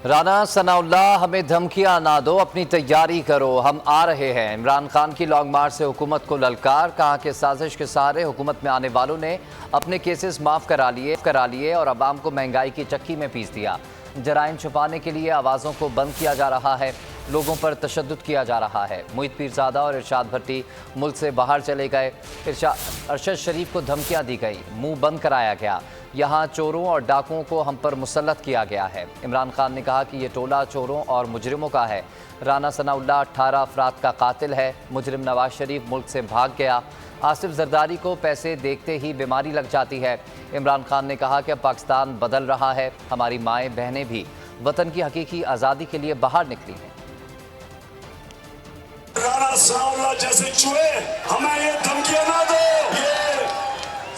رانا ثناء اللہ ہمیں دھمکیاں نہ دو، اپنی تیاری کرو، ہم آ رہے ہیں۔ عمران خان کی لانگ مارچ سے حکومت کو للکار، کہا کہ سازش کے سہارے حکومت میں آنے والوں نے اپنے کیسز معاف کرا لیے اور عوام کو مہنگائی کی چکی میں پیس دیا۔ جرائم چھپانے کے لیے آوازوں کو بند کیا جا رہا ہے، لوگوں پر تشدد کیا جا رہا ہے۔ محیط پیرزادہ اور ارشاد بھٹی ملک سے باہر چلے گئے، ارشد شریف کو دھمکیاں دی گئی، منہ بند کرایا گیا، یہاں چوروں اور ڈاکوؤں کو ہم پر مسلط کیا گیا ہے۔ عمران خان نے کہا کہ یہ ٹولہ چوروں اور مجرموں کا ہے۔ رانا ثناء اللہ 18 افراد کا قاتل ہے۔ مجرم نواز شریف ملک سے بھاگ گیا۔ آصف زرداری کو پیسے دیکھتے ہی بیماری لگ جاتی ہے۔ عمران خان نے کہا کہ اب پاکستان بدل رہا ہے، ہماری مائیں بہنیں بھی وطن کی حقیقی آزادی کے لیے باہر نکلی ہیں۔ رانا ثناء اللہ جیسے چوہے ہمیں یہ دھمکیاں نہ دو، یہ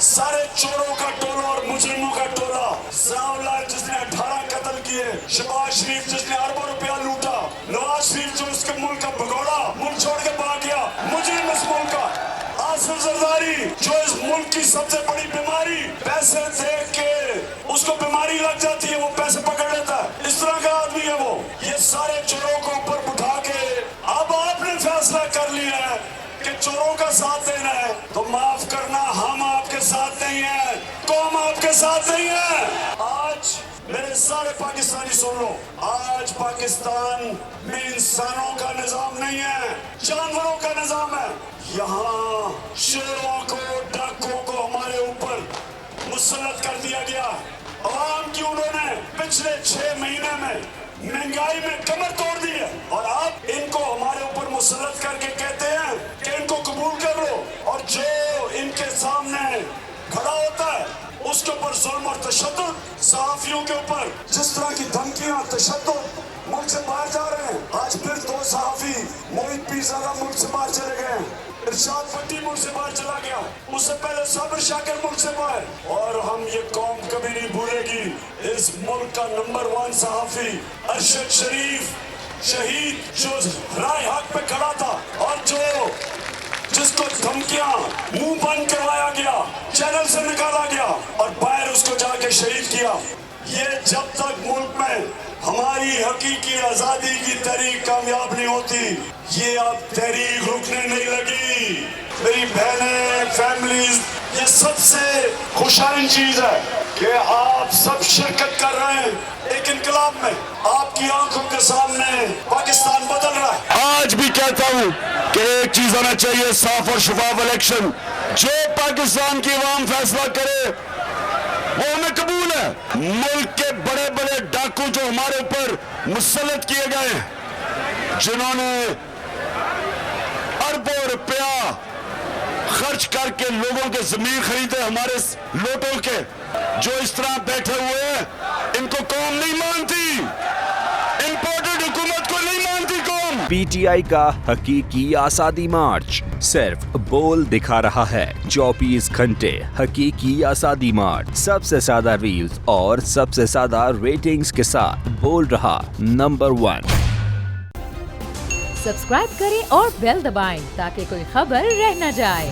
سارے چوروں کا ٹولہ اور مجرموں کا ٹولہ۔ ثناء اللہ جس نے 18 قتل کیے، شہباز شریف جس نے اربوں روپیہ لوٹا، نواز شریف جو اس کے ملک کا بھگوڑا، ملک چھوڑ کے بھاگ گیا، مجرم اس ملک کا، آصف زرداری جو اس ملک کی سب سے بڑی بیماری، پیسے دیکھ کے اس کو بیماری لگ جاتی ہے، وہ پیسے پکڑ لیتا ہے، اس طرح کا آدمی ہے وہ۔ یہ سارے چوروں کو اوپر بٹھا کے اب آپ نے فیصلہ کر لیا ہے کہ چوروں کا ساتھ دینا ہے تو معاف کرنا، ہم آپ کے ساتھ نہیں ہیں، قوم آپ کے ساتھ نہیں ہے۔ آج میرے سارے پاکستانی سن لو، آج پاکستان میں انسانوں کا نظام نہیں ہے، جانوروں کا نظام ہے۔ یہاں شیروں کو، ڈاکوؤں کو ہمارے اوپر مسلط کر دیا گیا۔ عوام کی انہوں نے پچھلے 6 مہینے میں مہنگائی میں کمر توڑ دی ہے، اور اب ان کو ہمارے اوپر مسلط کر کے کہتے ہیں کہ ان کو قبول کر لو، اور جو ان کے سامنے کھڑا ہوتا ہے اس کے اوپر ظلم اور تشدد، صحافیوں کے اوپر جس طرح کی دھمکیاں، تشدد، ملک سے باہر جا رہے ہیں۔ آج پھر 2 صحافی محیط پیرزادہ ملک سے باہر چلے گئے ہیں، ارشاد بھٹی ملک سے باہر چلا گیا، اس سے پہلے صابر شاکر ملک سے باہر، اور ہم یہ قوم کبھی نہیں بھولے گی اس ملک کا نمبر 1 صحافی ارشد شریف شہید جو رائے حق پہ کھڑا تھا، اور جس کو دھمکیاں منہ بند کروایا گیا، چینل سے نکالا گیا اور باہر اس کو جا کے شہید کیا۔ یہ جب تک ملک میں ہماری حقیقی آزادی کی تحریک کامیاب نہیں ہوتی، یہ اب تحریک رکنے نہیں لگی۔ میری بہنیں، فیملیز، یہ سب سے خوشائن چیز ہے کہ آپ سب شرکت کر رہے ہیں ایک انقلاب میں، آپ کی آنکھوں کے سامنے پاکستان بدل رہا ہے۔ آج بھی کہتا ہوں کہ ایک چیز ہونا چاہیے، صاف اور شفاف الیکشن۔ جو پاکستان کی عوام فیصلہ کرے وہ ہمیں قبول ہے۔ ملک کے بڑے بڑے ڈاکو جو ہمارے اوپر مسلط کیے گئے، جنہوں نے اربوں روپیہ خرچ کر کے لوگوں کے زمین خریدے، ہمارے لوٹوں کے، جو اس طرح بیٹھے ہوئے ہیں، ان کو قوم نہیں مانتی، امپورٹڈ حکومت کو نہیں مانتی قوم۔ پی ٹی آئی کا حقیقی آزادی مارچ صرف بول دکھا رہا ہے۔ 24 گھنٹے حقیقی آزادی مارچ، سب سے زیادہ ریلز اور سب سے زیادہ ریٹنگز کے ساتھ بول رہا نمبر 1۔ سبسکرائب کریں اور بیل دبائیں تاکہ کوئی خبر رہ نہ جائے۔